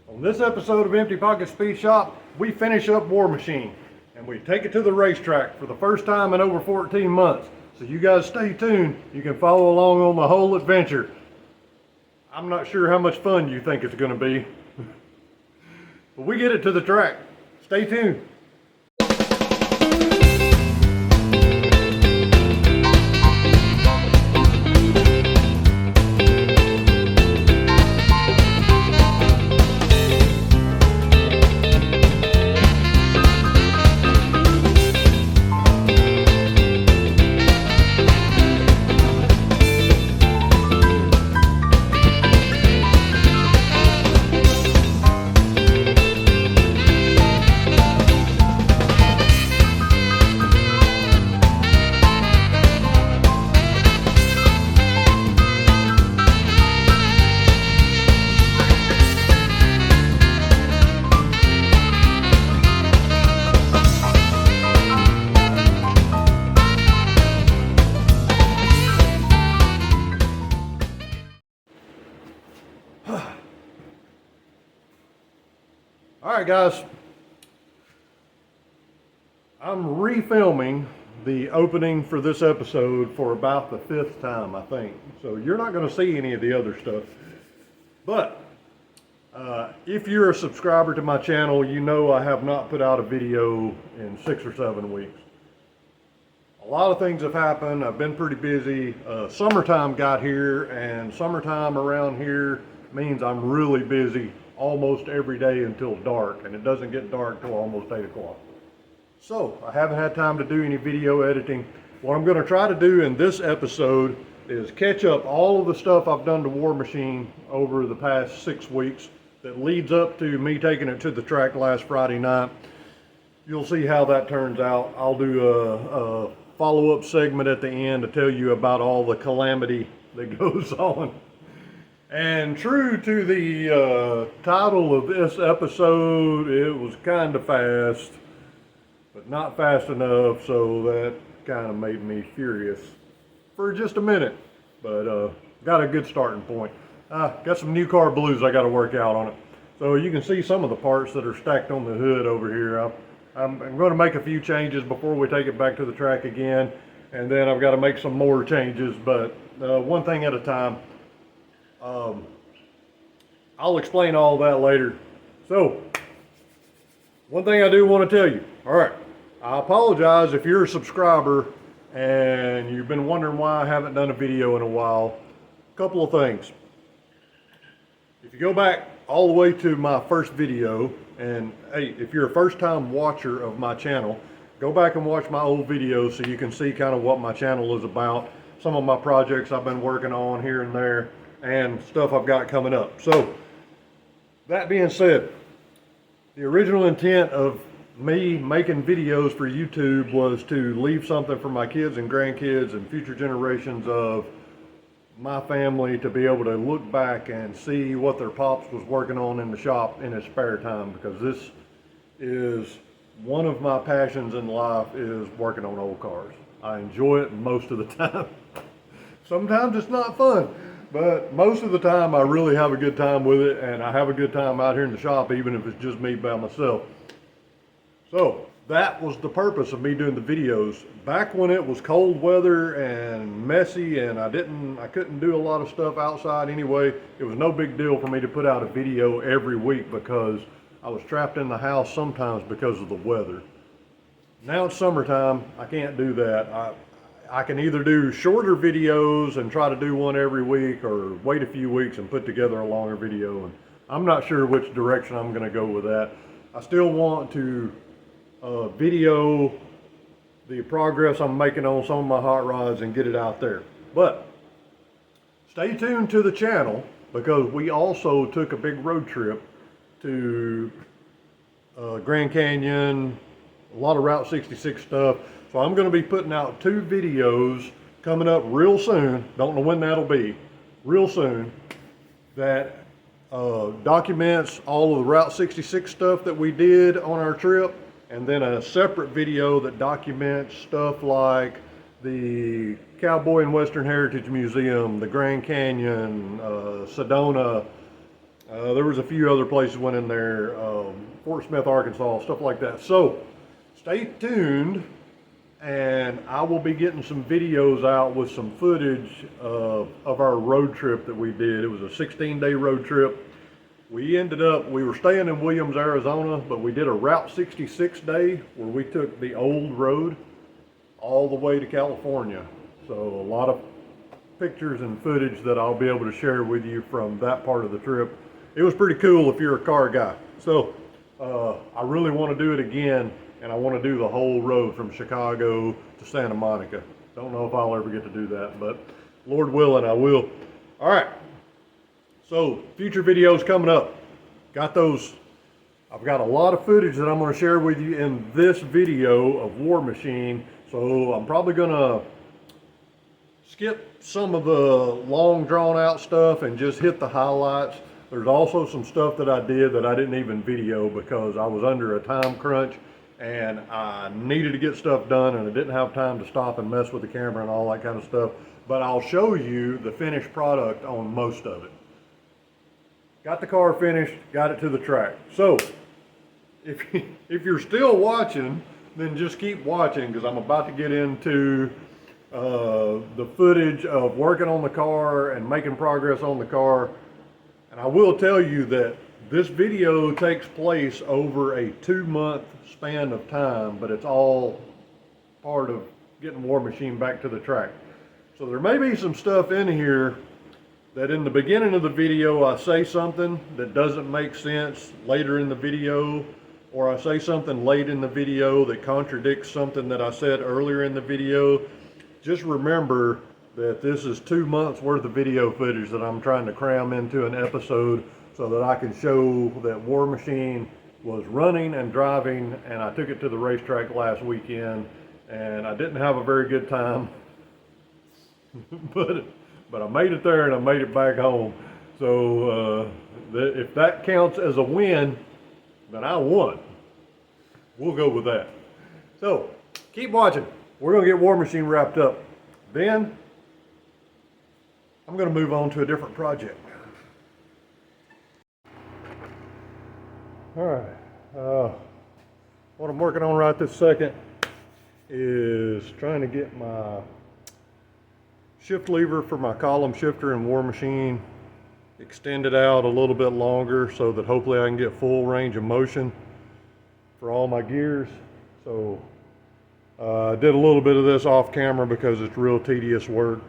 On this episode of Empty Pocket Speed Shop, we finish up War Machine and we take it to the racetrack for the first time in over 14 months. So you guys stay tuned. You can follow along on the whole adventure. I'm not sure how much fun you think it's going to be, but we get it to the track. Stay tuned. All right, guys, I'm refilming the opening for this episode for about the 5th time, I think. So you're not going to see any of the other stuff. But if you're a subscriber to my channel, you know I have not put out a video in 6 or 7 weeks. A lot of things have happened. I've been pretty busy. Summertime got here, and summertime around here means I'm really busy almost every day until dark, and it doesn't get dark till almost 8 o'clock. So I haven't had time to do any video editing. What I'm going to try to do in this episode is catch up all of the stuff I've done to War Machine over the past 6 weeks that leads up to me taking it to the track last Friday night. You'll see how that turns out. I'll do a follow-up segment at the end to tell you about all the calamity that goes on. And true to the title of this episode, it was kind of fast, but not fast enough, so that kind of made me furious for just a minute. But got a good starting point. Got some new car blues I got to work out on it. So you can see some of the parts that are stacked on the hood over here. I'm going to make a few changes before we take it back to the track again, and then I've got to make some more changes, but one thing at a time. I'll explain all that later. So, one thing I do want to tell you. All right, I apologize if you're a subscriber and you've been wondering why I haven't done a video in a while. A couple of things. If you go back all the way to my first video, and hey, if you're a first-time watcher of my channel, go back and watch my old videos so you can see kind of what my channel is about, some of my projects I've been working on here and there, and stuff I've got coming up. So, that being said, the original intent of me making videos for YouTube was to leave something for my kids and grandkids and future generations of my family to be able to look back and see what their pops was working on in the shop in his spare time, because this is one of my passions in life, is working on old cars. I enjoy it most of the time. Sometimes it's not fun, but most of the time I really have a good time with it, and I have a good time out here in the shop even if it's just me by myself. So that was the purpose of me doing the videos. Back when it was cold weather and messy and I couldn't do a lot of stuff outside anyway, it was no big deal for me to put out a video every week because I was trapped in the house sometimes because of the weather. Now it's summertime, I can't do that. I can either do shorter videos and try to do one every week, or wait a few weeks and put together a longer video. And I'm not sure which direction I'm going to go with that. I still want to video the progress I'm making on some of my hot rods and get it out there. But stay tuned to the channel, because we also took a big road trip to Grand Canyon, a lot of Route 66 stuff. So I'm going to be putting out 2 videos coming up real soon. Don't know when that'll be. Real soon. That documents all of the Route 66 stuff that we did on our trip, and then a separate video that documents stuff like the Cowboy and Western Heritage Museum, the Grand Canyon, Sedona. there was a few other places went in there, Fort Smith, Arkansas, stuff like that. So stay tuned, and I will be getting some videos out with some footage of our road trip that we did. It was a 16-day road trip. We were staying in Williams, Arizona, but we did a Route 66 day where we took the old road all the way to California. So a lot of pictures and footage that I'll be able to share with you from that part of the trip. It was pretty cool if you're a car guy. So I really want to do it again, and I want to do the whole road from Chicago to Santa Monica. Don't know if I'll ever get to do that, but Lord willing, I will. All right. So future videos coming up. I've got a lot of footage that I'm going to share with you in this video of War Machine. So I'm probably going to skip some of the long drawn out stuff and just hit the highlights. There's also some stuff that I did that I didn't even video because I was under a time crunch and I needed to get stuff done and I didn't have time to stop and mess with the camera and all that kind of stuff. But I'll show you the finished product on most of it. Got the car finished, got it to the track. So if you're still watching, then just keep watching because I'm about to get into the footage of working on the car and making progress on the car. And I will tell you that this video takes place over a 2-month span of time, but it's all part of getting War Machine back to the track. So there may be some stuff in here that in the beginning of the video I say something that doesn't make sense later in the video, or I say something late in the video that contradicts something that I said earlier in the video. Just remember that this is 2 months worth of video footage that I'm trying to cram into an episode so that I can show that War Machine was running and driving, and I took it to the racetrack last weekend and I didn't have a very good time but I made it there and I made it back home. So if that counts as a win, then I won. We'll go with that. So keep watching. We're going to get War Machine wrapped up. Then I'm going to move on to a different project. All right. What I'm working on right this second is trying to get my shift lever for my column shifter in War Machine extended out a little bit longer so that hopefully I can get full range of motion for all my gears. So I did a little bit of this off camera because it's real tedious work.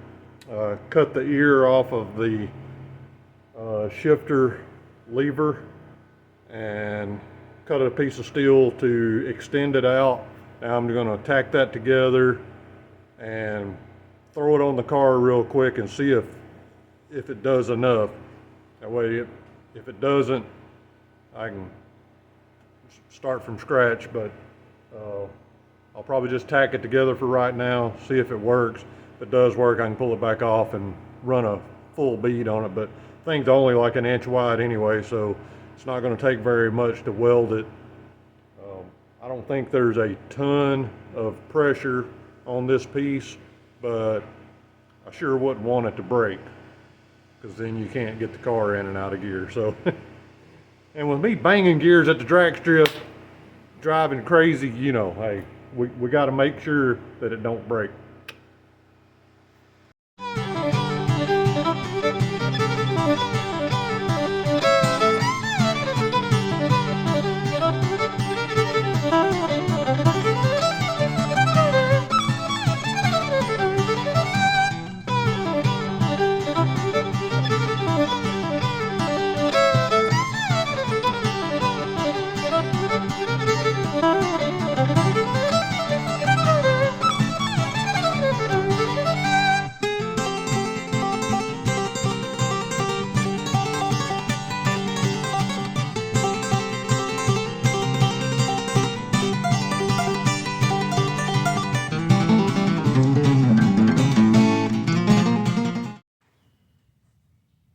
Cut the ear off of the shifter lever and cut a piece of steel to extend it out. Now I'm going to tack that together and throw it on the car real quick and see if it does enough. That way, if it doesn't, I can start from scratch, but I'll probably just tack it together for right now, see if it works. If it does work, I can pull it back off and run a full bead on it, but the thing's only like 1 inch wide anyway, so it's not going to take very much to weld it. I don't think there's a ton of pressure on this piece, but I sure wouldn't want it to break because then you can't get the car in and out of gear. So, and with me banging gears at the drag strip, driving crazy, you know, hey, we got to make sure that it don't break.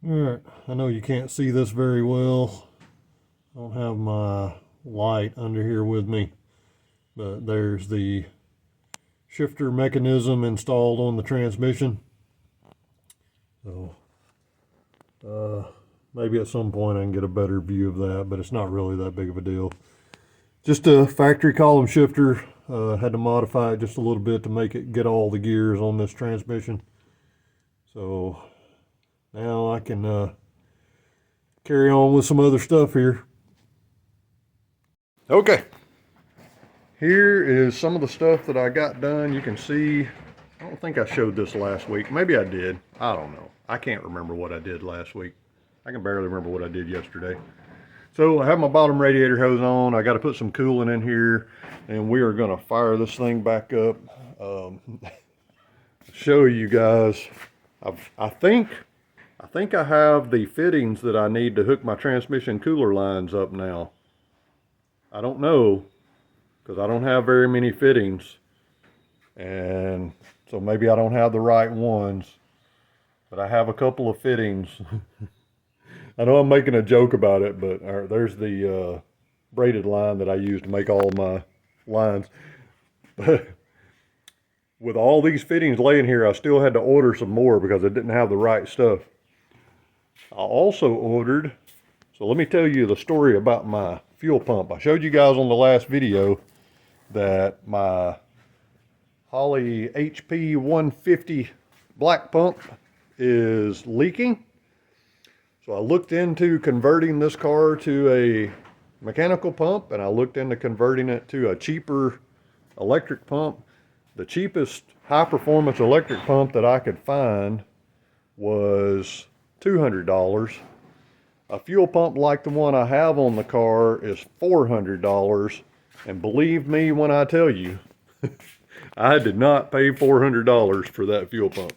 Alright, I know you can't see this very well. I don't have my light under here with me, but there's the shifter mechanism installed on the transmission. So Maybe at some point I can get a better view of that, but it's not really that big of a deal. Just a factory column shifter. Had to modify it just a little bit to make it get all the gears on this transmission. So now I can carry on with some other stuff here. Okay. Here is some of the stuff that I got done. You can see, I don't think I showed this last week. Maybe I did. I don't know. I can't remember what I did last week. I can barely remember what I did yesterday. So I have my bottom radiator hose on. I got to put some coolant in here, and we are going to fire this thing back up. Show you guys. I think I have the fittings that I need to hook my transmission cooler lines up now. I don't know, because I don't have very many fittings, and so maybe I don't have the right ones, but I have a couple of fittings. I know I'm making a joke about it, but there's the braided line that I use to make all my lines. But with all these fittings laying here, I still had to order some more because I didn't have the right stuff. I also ordered, so let me tell you the story about my fuel pump. I showed you guys on the last video that my Holley HP 150 black pump is leaking. So I looked into converting this car to a mechanical pump, and I looked into converting it to a cheaper electric pump. The cheapest high performance electric pump that I could find was $200. A fuel pump like the one I have on the car is $400. And believe me when I tell you, I did not pay $400 for that fuel pump.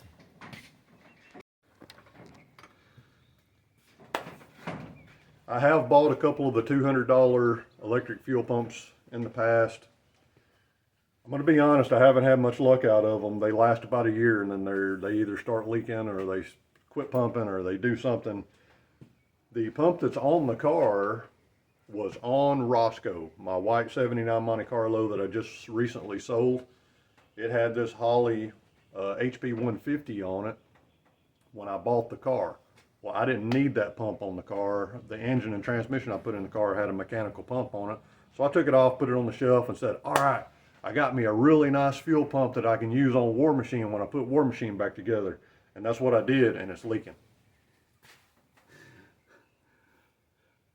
I have bought a couple of the $200 electric fuel pumps in the past. I'm going to be honest, I haven't had much luck out of them. They last about a year, and then they either start leaking, or they quit pumping, or they do something. The pump that's on the car was on Roscoe, my white 79 Monte Carlo that I just recently sold. It had this Holley HP 150 on it when I bought the car. Well, I didn't need that pump on the car. The engine and transmission I put in the car had a mechanical pump on it. So I took it off, put it on the shelf, and said, all right, I got me a really nice fuel pump that I can use on War Machine when I put War Machine back together. And that's what I did, and it's leaking.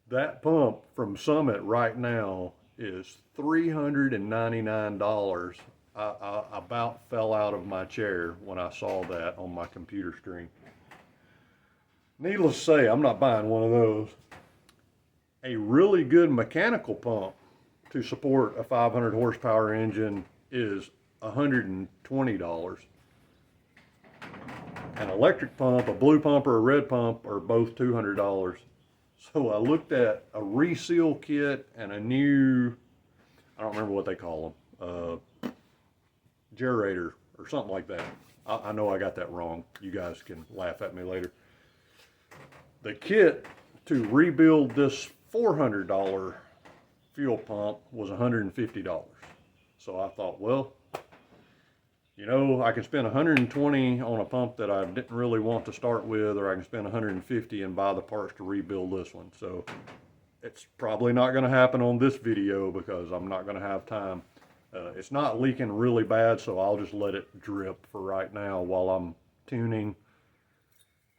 That pump from Summit right now is $399. I about fell out of my chair when I saw that on my computer screen. Needless to say, I'm not buying one of those. A really good mechanical pump to support a 500 horsepower engine is $120. An electric pump, a blue pump or a red pump, are both $200. So I looked at a reseal kit and a new, I don't remember what they call them, generator or something like that. I know I got that wrong. You guys can laugh at me later. The kit to rebuild this $400 fuel pump was $150. So I thought, well, you know, I can spend $120 on a pump that I didn't really want to start with, or I can spend $150 and buy the parts to rebuild this one. So it's probably not going to happen on this video because I'm not going to have time. It's not leaking really bad, so I'll just let it drip for right now while I'm tuning.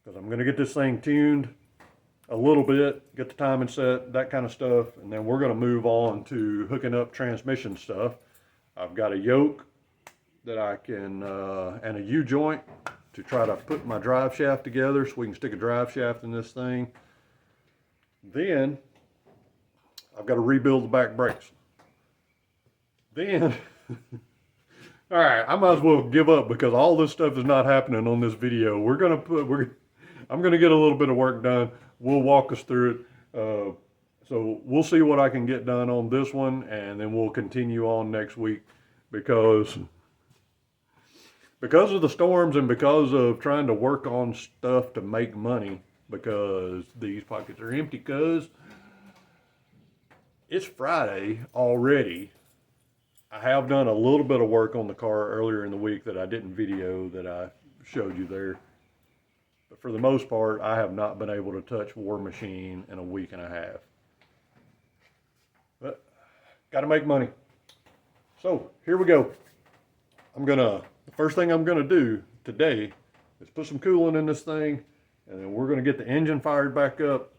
Because I'm going to get this thing tuned a little bit, get the timing set, that kind of stuff, and then we're going to move on to hooking up transmission stuff. I've got a yoke that I can, and a U-joint to try to put my drive shaft together so we can stick a drive shaft in this thing. Then I've got to rebuild the back brakes. Then, all right, I might as well give up because all this stuff is not happening on this video. I'm gonna get a little bit of work done. We'll walk us through it. So we'll see what I can get done on this one, and then we'll continue on next week because of the storms and because of trying to work on stuff to make money, because these pockets are empty, because it's Friday already. I have done a little bit of work on the car earlier in the week that I didn't video, that I showed you there. But for the most part, I have not been able to touch War Machine in a week and a half. But got to make money. So here we go. The first thing I'm gonna do today is put some coolant in this thing, and then we're gonna get the engine fired back up,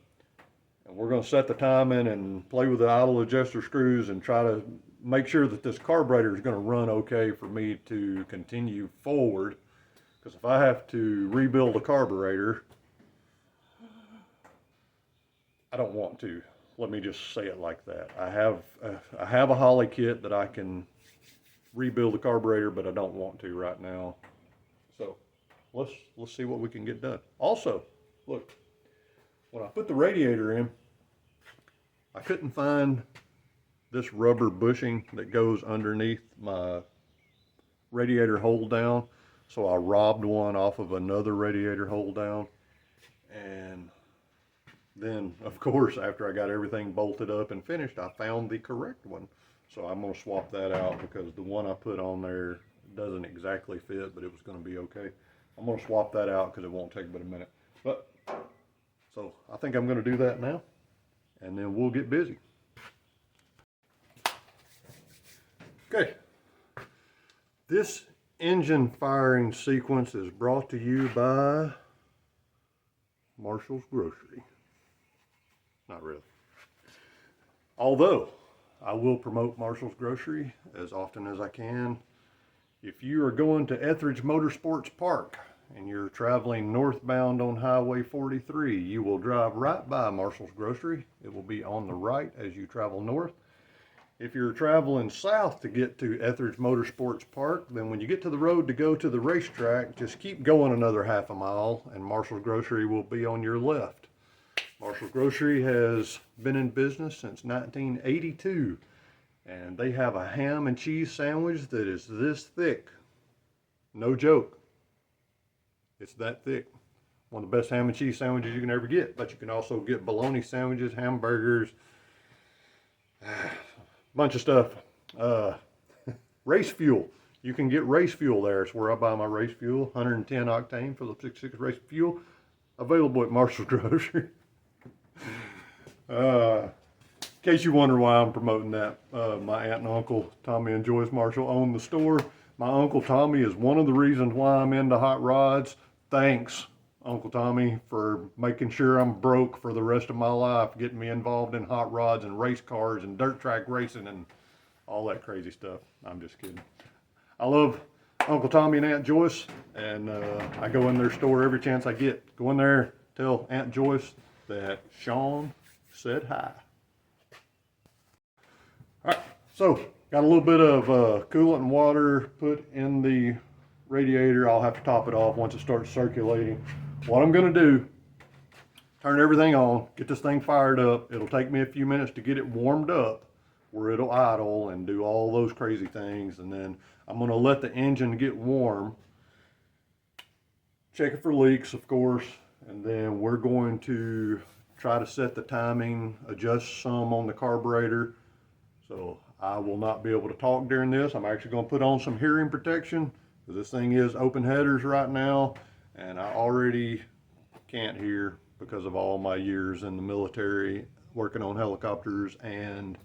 and we're gonna set the timing and play with the idle adjuster screws and try to make sure that this carburetor is gonna run okay for me to continue forward. Because if I have to rebuild a carburetor, I don't want to. Let me just say it like that. I have a Holley kit that I can rebuild the carburetor, but I don't want to right now. So let's see what we can get done. Also, look, when I put the radiator in, I couldn't find this rubber bushing that goes underneath my radiator hold down. So I robbed one off of another radiator hold down. And then, of course, after I got everything bolted up and finished, I found the correct one. So I'm gonna swap that out because the one I put on there doesn't exactly fit, but it was gonna be okay. I'm gonna swap that out because it won't take but a minute. But, so I think I'm gonna do that now, and then we'll get busy. Okay, this engine firing sequence is brought to you by Marshall's Grocery. Not really. Although, I will promote Marshall's Grocery as often as I can. If you are going to Etheridge Motorsports Park and you're traveling northbound on Highway 43, you will drive right by Marshall's Grocery. It will be on the right as you travel north. If you're traveling south to get to Etheridge Motorsports Park, then when you get to the road to go to the racetrack, just keep going another half a mile and Marshall's Grocery will be on your left. Marshall's Grocery has been in business since 1982, and they have a ham and cheese sandwich that is this thick. No joke. It's that thick. One of the best ham and cheese sandwiches you can ever get, but you can also get bologna sandwiches, hamburgers, bunch of stuff. Race fuel. You can get race fuel there. It's where I buy my race fuel, 110 octane for the 66 race fuel, available at Marshall's Grocery. In case you wonder why I'm promoting that, my aunt and uncle, Tommy and Joyce Marshall, own the store. My Uncle Tommy is one of the reasons why I'm into hot rods. Thanks, Uncle Tommy, for making sure I'm broke for the rest of my life, getting me involved in hot rods and race cars and dirt track racing and all that crazy stuff. I'm just kidding. I love Uncle Tommy and Aunt Joyce, and I go in their store every chance I get. Go in there, tell Aunt Joyce that Sean said hi. All right, so got a little bit of coolant and water put in the radiator. I'll have to top it off once it starts circulating. What I'm gonna do, turn everything on, get this thing fired up. It'll take me a few minutes to get it warmed up where it'll idle and do all those crazy things. And then I'm gonna let the engine get warm, check it for leaks, of course, and then we're going to try to set the timing, adjust some on the carburetor. So I will not be able to talk during this. I'm actually going to put on some hearing protection because this thing is open headers right now, and I already can't hear because of all my years in the military working on helicopters and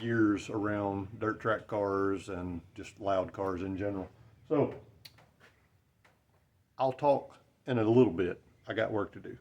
years around dirt track cars and just loud cars in general. So I'll talk in a little bit. I got work to do.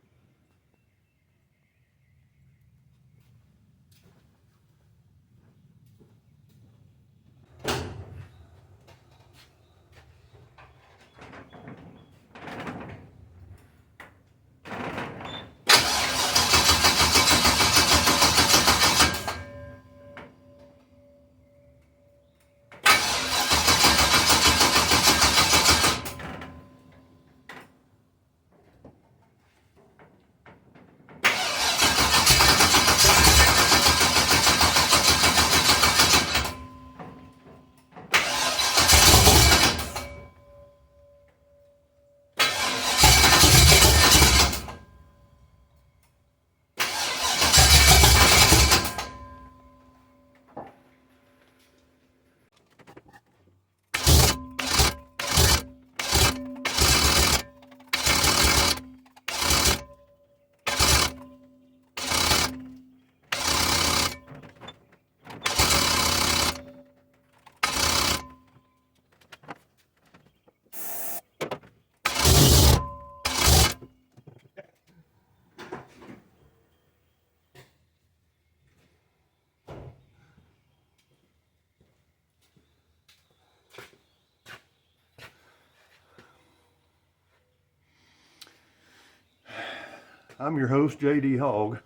I'm your host, JD Hogg,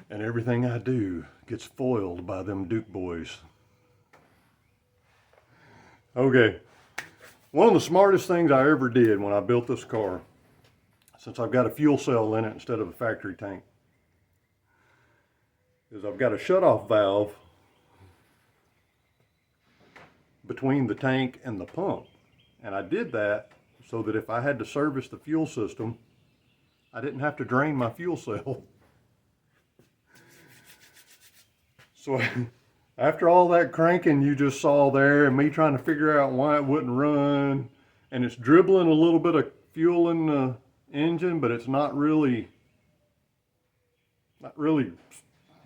and everything I do gets foiled by them Duke boys. Okay, one of the smartest things I ever did when I built this car, since I've got a fuel cell in it instead of a factory tank, is I've got a shutoff valve between the tank and the pump. And I did that so that if I had to service the fuel system, I didn't have to drain my fuel cell. So after all that cranking you just saw there and me trying to figure out why it wouldn't run, and it's dribbling a little bit of fuel in the engine, but it's not really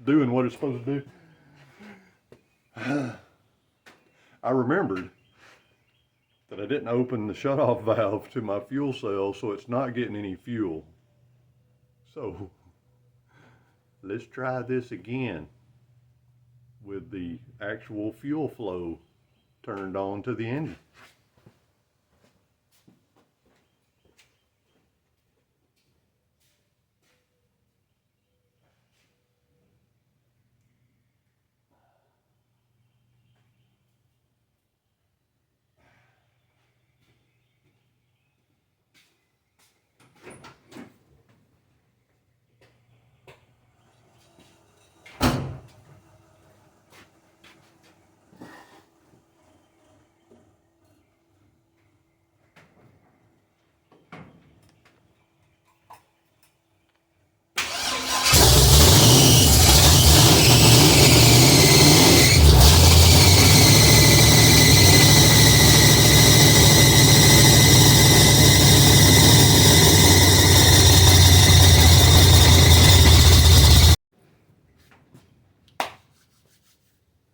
doing what it's supposed to do. I remembered that I didn't open the shutoff valve to my fuel cell, so it's not getting any fuel. So let's try this again with the actual fuel flow turned on to the engine.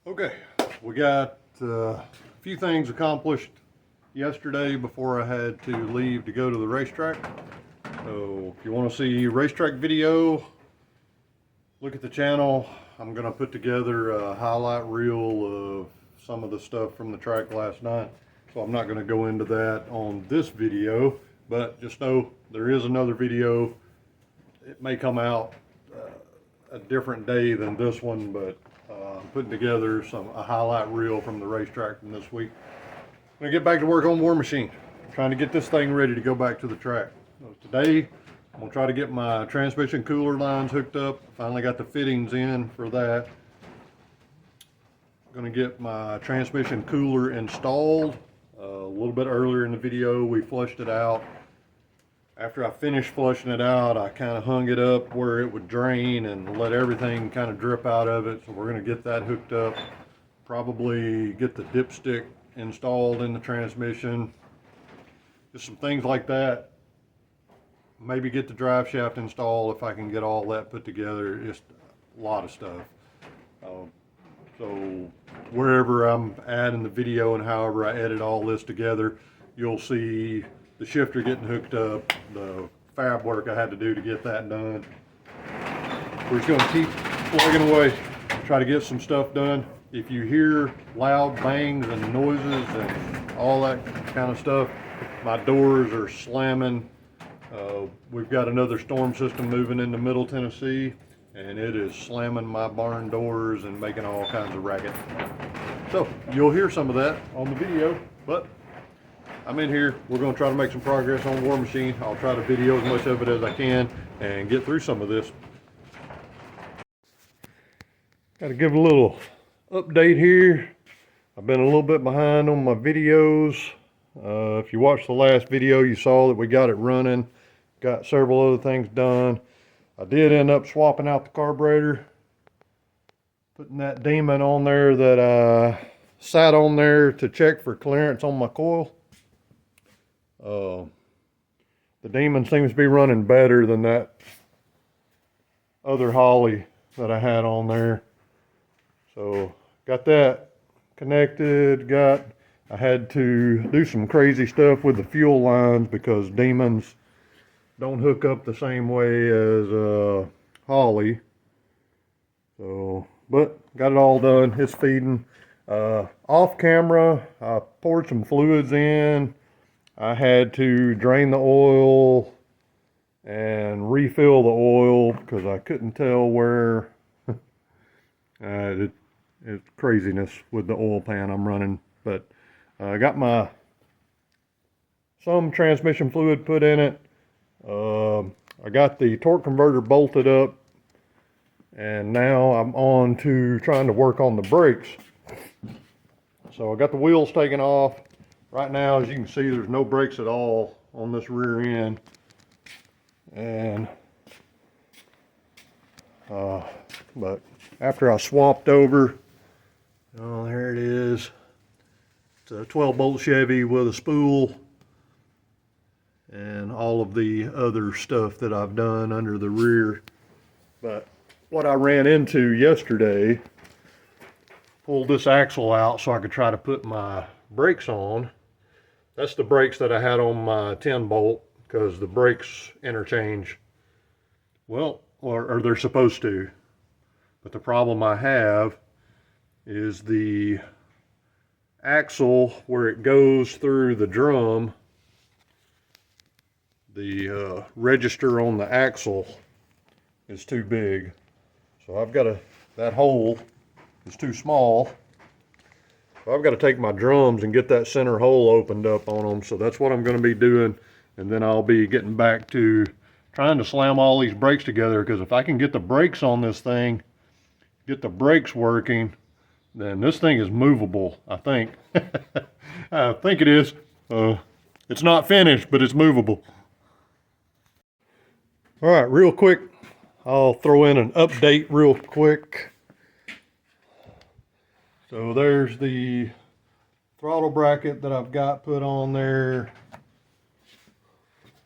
Okay, we got a few things accomplished yesterday before I had to leave to go to the racetrack. So if you want to see racetrack video, look at the channel. I'm going to put together a highlight reel of some of the stuff from the track last night. So I'm not going to go into that on this video, but just know there is another video. It may come out a different day than this one, but I'm putting together a highlight reel from the racetrack from this week. I'm going to get back to work on War Machine. I'm trying to get this thing ready to go back to the track. So today, I'm going to try to get my transmission cooler lines hooked up. Finally got the fittings in for that. I'm going to get my transmission cooler installed. A little bit earlier in the video, we flushed it out. After I finished flushing it out, I kind of hung it up where it would drain and let everything kind of drip out of it. So we're going to get that hooked up. Probably get the dipstick installed in the transmission. Just some things like that. Maybe get the drive shaft installed if I can get all that put together. Just a lot of stuff. So wherever I'm at in the video and however I edit all this together, you'll see the shifter getting hooked up, the fab work I had to do to get that done. We're just going to keep plugging away, try to get some stuff done. If you hear loud bangs and noises and all that kind of stuff, my doors are slamming. We've got another storm system moving into Middle Tennessee, and it is slamming my barn doors and making all kinds of racket. So you'll hear some of that on the video, but I'm in here. We're going to try to make some progress on War Machine. I'll try to video as much of it as I can and get through some of this. Got to give a little update here. I've been a little bit behind on my videos. If you watched the last video, you saw that we got it running. Got several other things done. I did end up swapping out the carburetor, putting that Demon on there that I sat on there to check for clearance on my coil. The Demon seems to be running better than that other Holley that I had on there. So got that connected. I had to do some crazy stuff with the fuel lines because Demons don't hook up the same way as Holley. So, but got it all done. It's feeding. Off camera, I poured some fluids in. I had to drain the oil and refill the oil because I couldn't tell where. It's craziness with the oil pan I'm running, but I got some transmission fluid put in it. I got the torque converter bolted up, and now I'm on to trying to work on the brakes. So I got the wheels taken off. Right now, as you can see, there's no brakes at all on this rear end. And but after I swapped over, oh, there it is. It's a 12-bolt Chevy with a spool and all of the other stuff that I've done under the rear. But what I ran into yesterday, pulled this axle out so I could try to put my brakes on. That's the brakes that I had on my 10-bolt because the brakes interchange, well, or they're supposed to. But the problem I have is the axle where it goes through the drum. The register on the axle is too big. So I've got that hole is too small. So I've got to take my drums and get that center hole opened up on them. So that's what I'm going to be doing. And then I'll be getting back to trying to slam all these brakes together, because if I can get the brakes on this thing, get the brakes working, then this thing is movable, I think. I think it is. It's not finished, but it's movable. All right, real quick, I'll throw in an update real quick. So there's the throttle bracket that I've got put on there.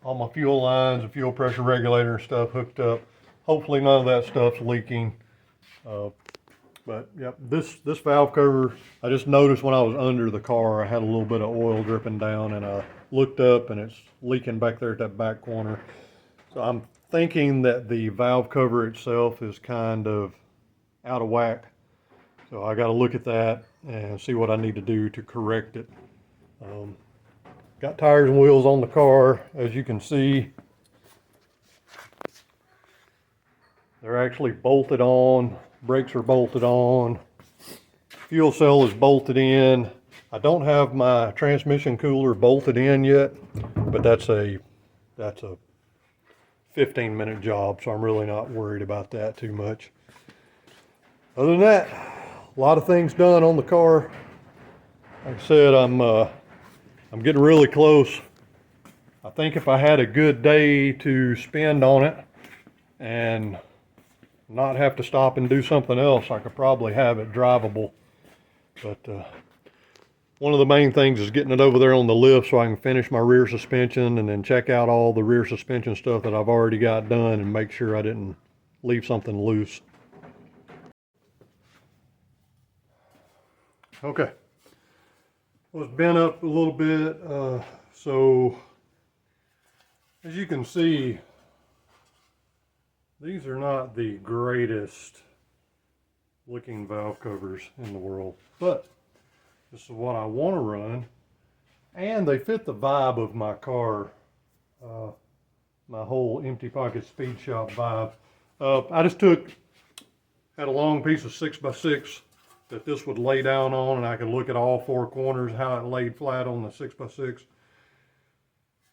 All my fuel lines and fuel pressure regulator and stuff hooked up. Hopefully none of that stuff's leaking. But yep, this valve cover, I just noticed when I was under the car, I had a little bit of oil dripping down, and I looked up and it's leaking back there at that back corner. So I'm thinking that the valve cover itself is kind of out of whack. So I got to look at that and see what I need to do to correct it. Got tires and wheels on the car, as you can see. They're actually bolted on. Brakes are bolted on. Fuel cell is bolted in. I don't have my transmission cooler bolted in yet, but that's a 15-minute job, so I'm really not worried about that too much. Other than that, a lot of things done on the car. Like I said, I'm getting really close. I think if I had a good day to spend on it and not have to stop and do something else, I could probably have it drivable. But one of the main things is getting it over there on the lift so I can finish my rear suspension and then check out all the rear suspension stuff that I've already got done and make sure I didn't leave something loose. Okay. Well, it's bent up a little bit, so as you can see, these are not the greatest looking valve covers in the world, but this is what I want to run, and they fit the vibe of my car, my whole empty pocket speed shop vibe. I just had a long piece of 6x6 that this would lay down on, and I could look at all four corners, how it laid flat on the 6x6.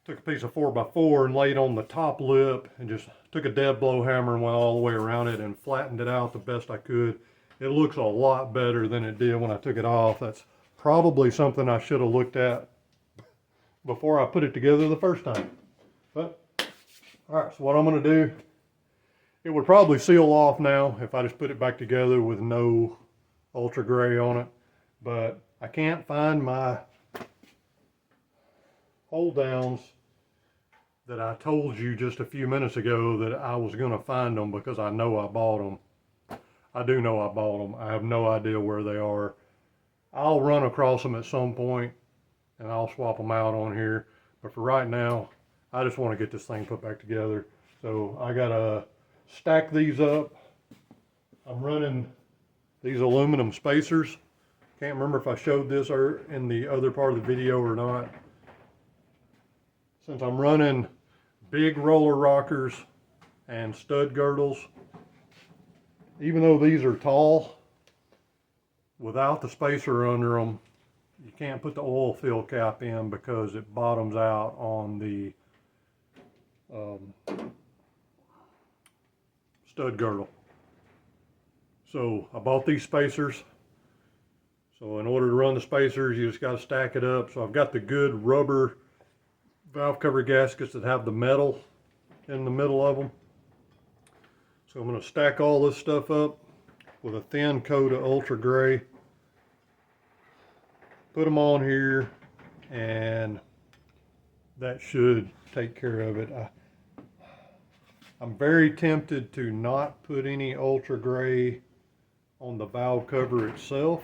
Took a piece of 4x4 and laid on the top lip and just took a dead blow hammer and went all the way around it and flattened it out the best I could. It looks a lot better than it did when I took it off. That's probably something I should have looked at before I put it together the first time. But, all right, so what I'm gonna do, it would probably seal off now if I just put it back together with no ultra gray on it, but I can't find my hold downs that I told you just a few minutes ago that I was going to find them, because I know I bought them. I do know I bought them. I have no idea where they are. I'll run across them at some point and I'll swap them out on here, but for right now I just want to get this thing put back together. So I gotta stack these up. I'm running these aluminum spacers. Can't remember if I showed this or in the other part of the video or not. Since I'm running big roller rockers and stud girdles. Even though these are tall, without the spacer under them, you can't put the oil fill cap in because it bottoms out on the stud girdle. So I bought these spacers. So in order to run the spacers, you just got to stack it up. So I've got the good rubber valve cover gaskets that have the metal in the middle of them. So I'm going to stack all this stuff up with a thin coat of ultra gray. Put them on here, and that should take care of it. I'm very tempted to not put any ultra gray on the valve cover itself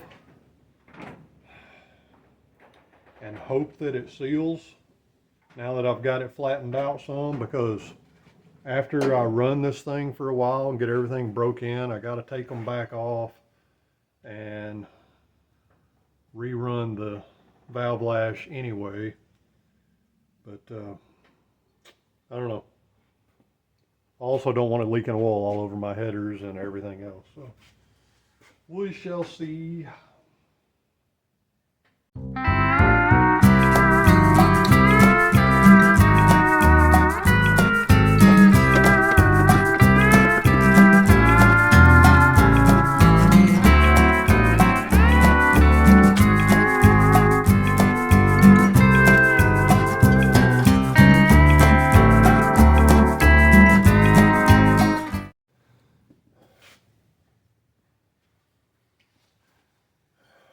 and hope that it seals now that I've got it flattened out some, because after I run this thing for a while and get everything broke in, I got to take them back off and rerun the valve lash anyway. But I don't know. I also don't want it leaking oil all over my headers and everything else. So we shall see.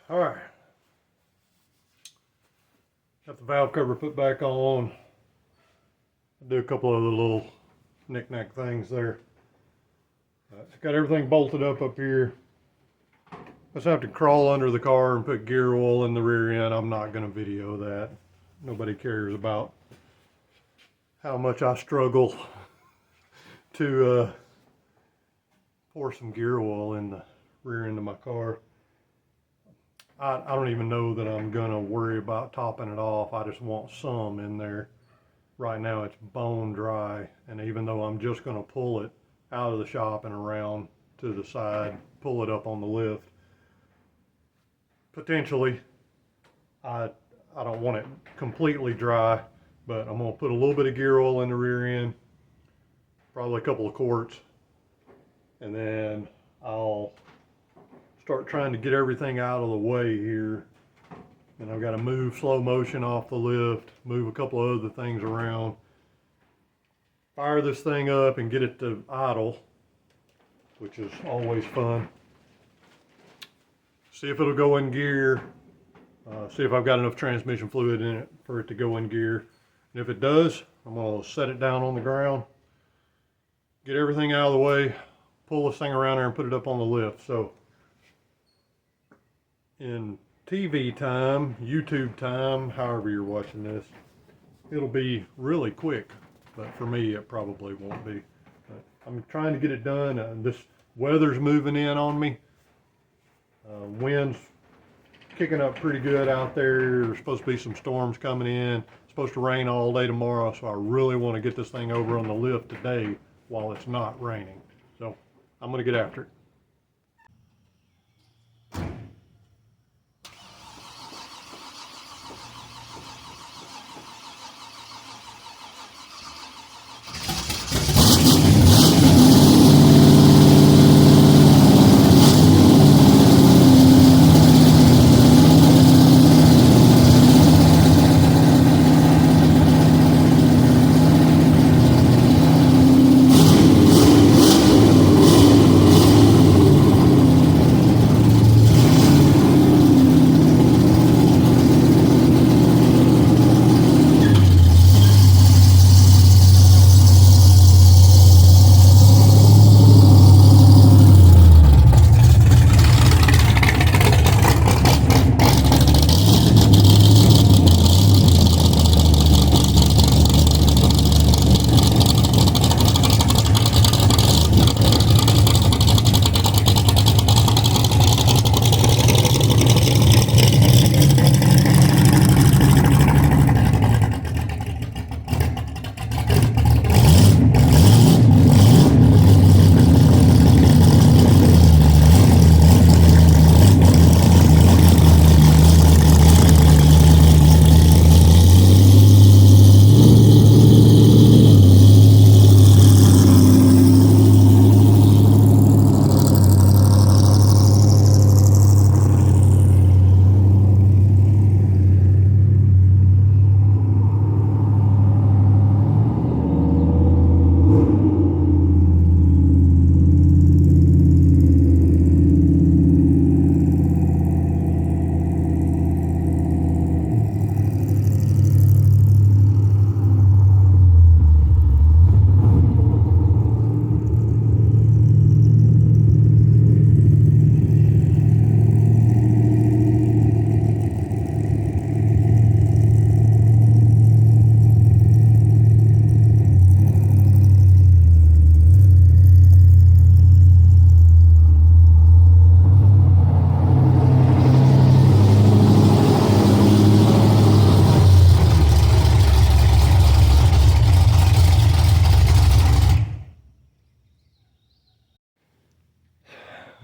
All right, got the valve cover put back on. I'll do a couple of the little knick-knack things there. Got everything bolted up here. Just have to crawl under the car and put gear oil in the rear end. I'm not going to video that. Nobody cares about how much I struggle to pour some gear oil in the rear end of my car. I don't even know that I'm gonna worry about topping it off. I just want some in there. Right now it's bone dry, and even though I'm just gonna pull it out of the shop and around to the side, pull it up on the lift, potentially I don't want it completely dry, but I'm gonna put a little bit of gear oil in the rear end, probably a couple of quarts, and then I'll start trying to get everything out of the way here. And I've got to move slow motion off the lift, move a couple of other things around, fire this thing up and get it to idle, which is always fun. See if it'll go in gear, see if I've got enough transmission fluid in it for it to go in gear. And if it does, I'm going to set it down on the ground, get everything out of the way, pull this thing around there and put it up on the lift. So in TV time, YouTube time, however you're watching this, it'll be really quick, but for me it probably won't be. But I'm trying to get it done. This weather's moving in on me. Wind's kicking up pretty good out there. There's supposed to be some storms coming in. It's supposed to rain all day tomorrow, so I really want to get this thing over on the lift today while it's not raining. So I'm going to get after it.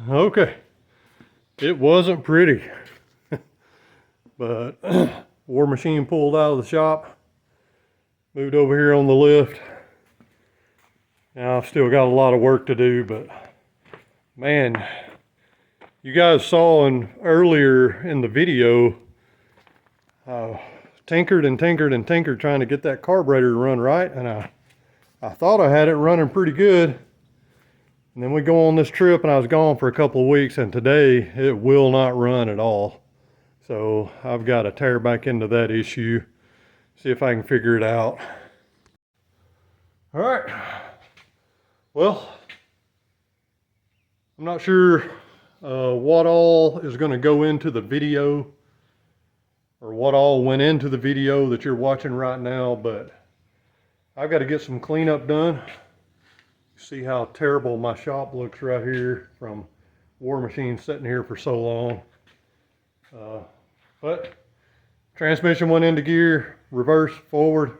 Okay, it wasn't pretty, but War Machine pulled out of the shop, moved over here on the lift. Now I've still got a lot of work to do, but man, you guys saw earlier in the video, tinkered and tinkered and tinkered trying to get that carburetor to run right, and I thought I had it running pretty good. And then we go on this trip and I was gone for a couple of weeks, and today it will not run at all. So I've got to tear back into that issue, see if I can figure it out. All right. Well, I'm not sure what all is going to go into the video, or what all went into the video that you're watching right now, but I've got to get some cleanup done. See how terrible my shop looks right here from War Machine sitting here for so long. But transmission went into gear, reverse, forward.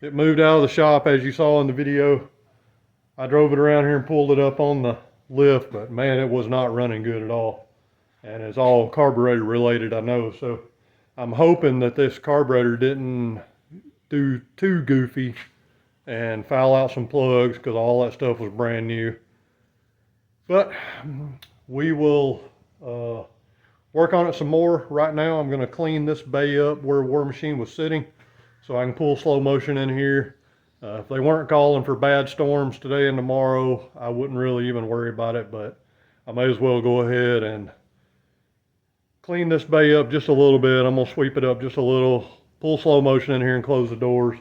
It moved out of the shop as you saw in the video. I drove it around here and pulled it up on the lift, but man, it was not running good at all. And it's all carburetor related, I know. So I'm hoping that this carburetor didn't do too goofy and foul out some plugs, because all that stuff was brand new. But we will work on it some more. Right now I'm going to clean this bay up where War Machine was sitting, so I can pull slow motion in here. If they weren't calling for bad storms today and tomorrow, I wouldn't really even worry about it, but I may as well go ahead and clean this bay up just a little bit. I'm going to sweep it up just a little, pull slow motion in here and close the doors.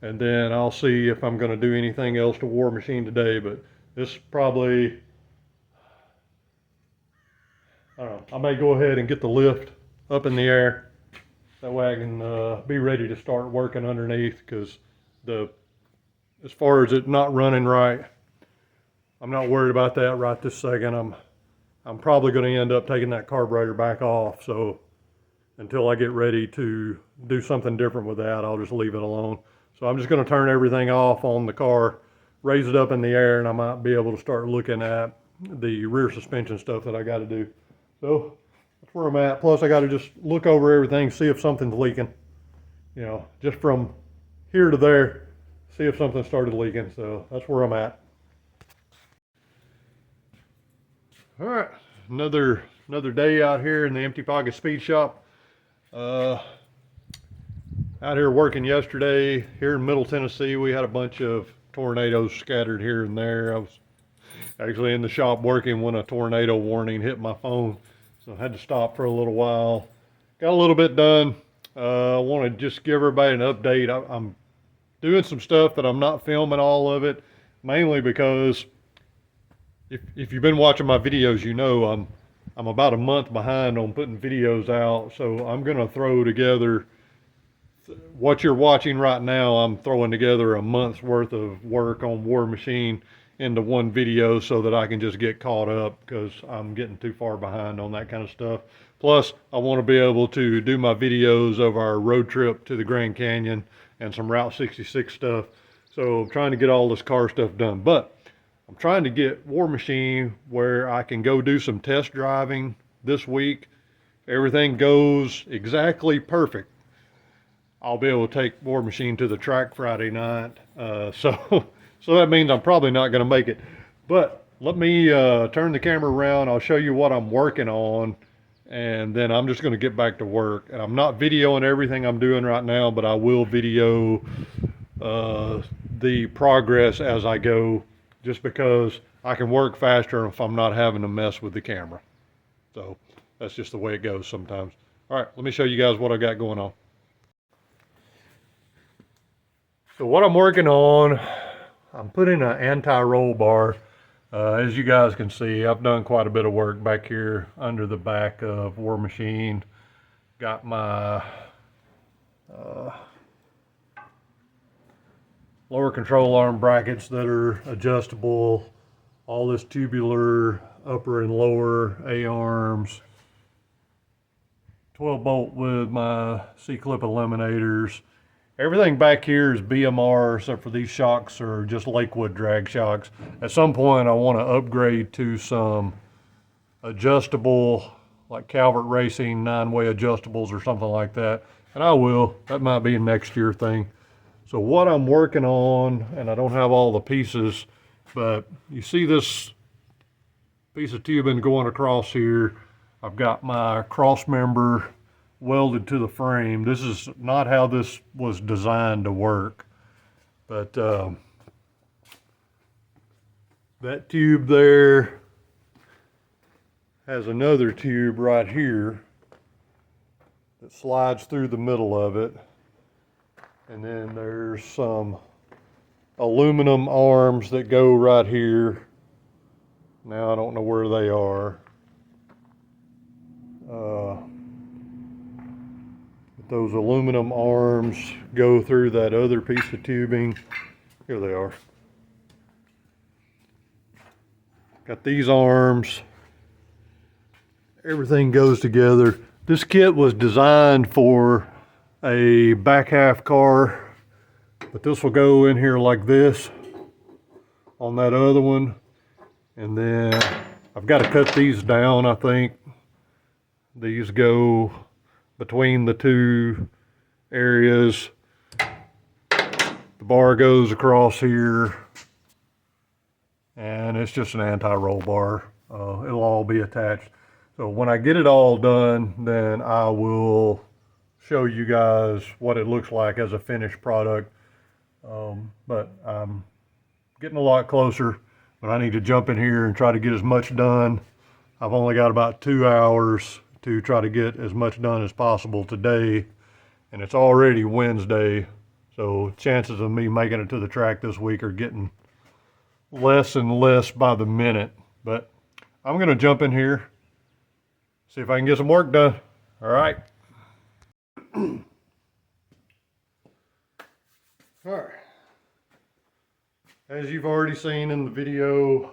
And then I'll see if I'm going to do anything else to War Machine today. But this probably, I don't know, I may go ahead and get the lift up in the air. That way I can be ready to start working underneath, because as far as it not running right, I'm not worried about that right this second. I'm probably going to end up taking that carburetor back off. So until I get ready to do something different with that, I'll just leave it alone. So I'm just going to turn everything off on the car, raise it up in the air, and I might be able to start looking at the rear suspension stuff that I got to do. So that's where I'm at. Plus I got to just look over everything, see if something's leaking. You know, just from here to there, see if something started leaking. So that's where I'm at. All right, another day out here in the Empty Pocket Speed Shop. Out here working yesterday here in Middle Tennessee. We had a bunch of tornadoes scattered here and there. I was actually in the shop working when a tornado warning hit my phone, so I had to stop for a little while. Got a little bit done. I want to just give everybody an update. I'm doing some stuff that I'm not filming all of it, mainly because if you've been watching my videos, you know I'm about a month behind on putting videos out. So I'm gonna throw together what you're watching right now. I'm throwing together a month's worth of work on War Machine into one video so that I can just get caught up, because I'm getting too far behind on that kind of stuff. Plus, I want to be able to do my videos of our road trip to the Grand Canyon and some Route 66 stuff. So I'm trying to get all this car stuff done. But I'm trying to get War Machine where I can go do some test driving this week. Everything goes exactly perfect, I'll be able to take War Machine to the track Friday night. So that means I'm probably not going to make it. But let me turn the camera around. I'll show you what I'm working on, and then I'm just going to get back to work. And I'm not videoing everything I'm doing right now, but I will video the progress as I go, just because I can work faster if I'm not having to mess with the camera. So that's just the way it goes sometimes. All right, let me show you guys what I got going on. So what I'm working on, I'm putting an anti-roll bar. As you guys can see, I've done quite a bit of work back here under the back of War Machine. Got my lower control arm brackets that are adjustable, all this tubular upper and lower A-arms, 12 bolt with my C-clip eliminators. Everything back here is BMR, except for these shocks are just Lakewood drag shocks. At some point I want to upgrade to some adjustable, like Calvert Racing 9-way adjustables or something like that. And I will. That might be a next year thing. So what I'm working on, and I don't have all the pieces, but you see this piece of tubing going across here. I've got my cross member welded to the frame. This is not how this was designed to work, but that tube there has another tube right here that slides through the middle of it. And then there's some aluminum arms that go right here. Now I don't know where they are. But those aluminum arms go through that other piece of tubing. Here they are. Got these arms. Everything goes together. This kit was designed for a back half car, but this will go in here like this on that other one. And then I've got to cut these down, I think. These go between the two areas. The bar goes across here, and it's just an anti-roll bar. It'll all be attached. So when I get it all done, then I will show you guys what it looks like as a finished product. But I'm getting a lot closer, but I need to jump in here and try to get as much done. I've only got about 2 hours to try to get as much done as possible today, and it's already Wednesday, so chances of me making it to the track this week are getting less and less by the minute. But I'm gonna jump in here, see if I can get some work done. All right. All right. As you've already seen in the video,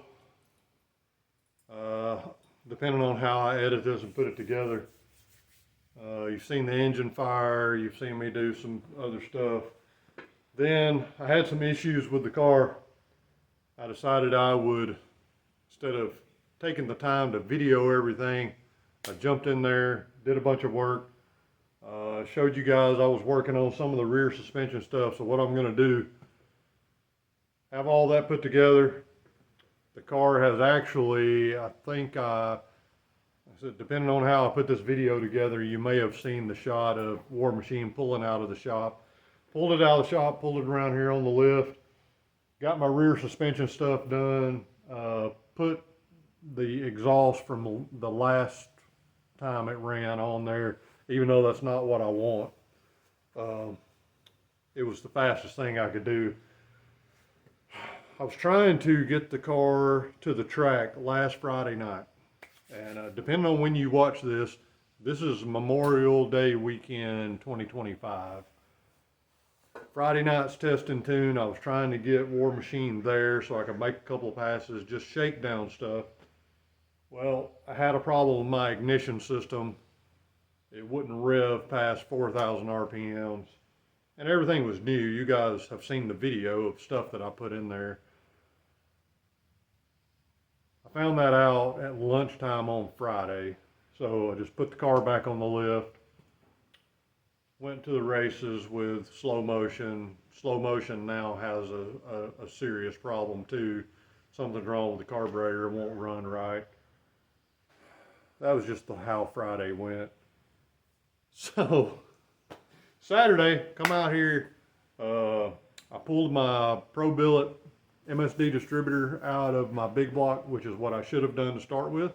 depending on how I edit this and put it together, you've seen the engine fire, you've seen me do some other stuff. Then I had some issues with the car. I decided I would, instead of taking the time to video everything, I jumped in there, did a bunch of work. Showed you guys I was working on some of the rear suspension stuff. So what I'm going to do, have all that put together. The car has actually, I think, depending on how I put this video together, you may have seen the shot of War Machine pulling out of the shop. Pulled it out of the shop, pulled it around here on the lift. Got my rear suspension stuff done. Put the exhaust from the last time it ran on there, even though that's not what I want. It was the fastest thing I could do. I was trying to get the car to the track last Friday night. And depending on when you watch this, this is Memorial Day weekend 2025. Friday night's test and tune. I was trying to get War Machine there so I could make a couple of passes, just shakedown stuff. Well, I had a problem with my ignition system. It wouldn't rev past 4,000 RPMs. And everything was new. You guys have seen the video of stuff that I put in there. I found that out at lunchtime on Friday. So I just put the car back on the lift. Went to the races with Slow Motion. Slow Motion now has a serious problem too. Something's wrong with the carburetor, it won't run right. That was just how Friday went. So Saturday, come out here. I pulled my Pro Billet MSD distributor out of my big block, which is what I should have done to start with.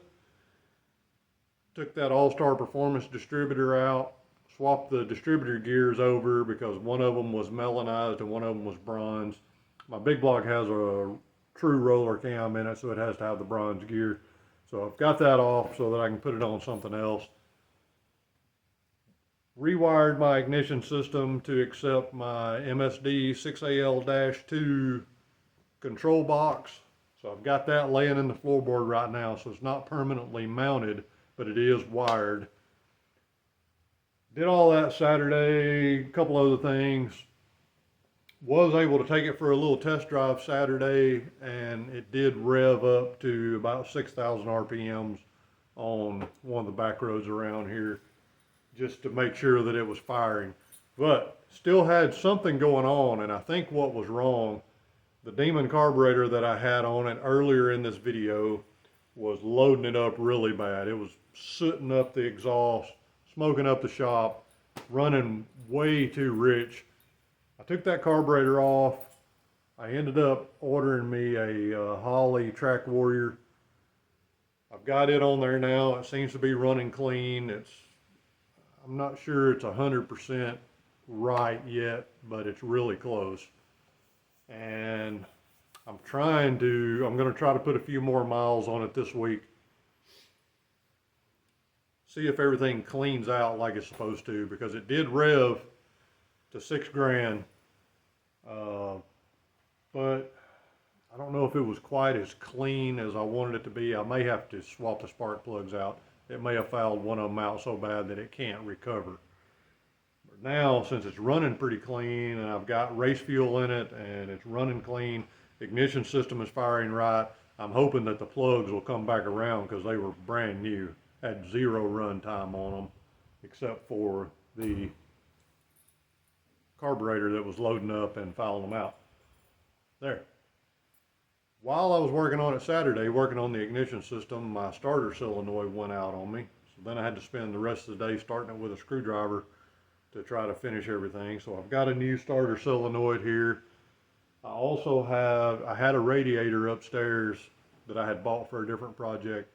Took that All-Star Performance distributor out, swapped the distributor gears over because one of them was melanized and one of them was bronze. My big block has a true roller cam in it, so it has to have the bronze gear. So I've got that off so that I can put it on something else. Rewired my ignition system to accept my MSD 6AL-2 control box. So I've got that laying in the floorboard right now, so it's not permanently mounted, but it is wired. Did all that Saturday, a couple other things. Was able to take it for a little test drive Saturday, and it did rev up to about 6,000 RPMs on one of the back roads around here just to make sure that it was firing. But still had something going on, and I think what was wrong, the Demon carburetor that I had on it earlier in this video was loading it up really bad. It was sooting up the exhaust, smoking up the shop, running way too rich. I took that carburetor off. I ended up ordering me a Holley Track Warrior. I've got it on there now. It seems to be running clean. I'm not sure it's 100% right yet, but it's really close. And I'm going to try to put a few more miles on it this week. See if everything cleans out like it's supposed to, because it did rev to 6 grand. But I don't know if it was quite as clean as I wanted it to be. I may have to swap the spark plugs out. It may have fouled one of them out so bad that it can't recover. But now, since it's running pretty clean and I've got race fuel in it and it's running clean, ignition system is firing right, I'm hoping that the plugs will come back around, because they were brand new. Had 0 run time on them, except for the carburetor that was loading up and fouling them out. There. While I was working on it Saturday, working on the ignition system, my starter solenoid went out on me. So then I had to spend the rest of the day starting it with a screwdriver to try to finish everything. So I've got a new starter solenoid here. I had a radiator upstairs that I had bought for a different project.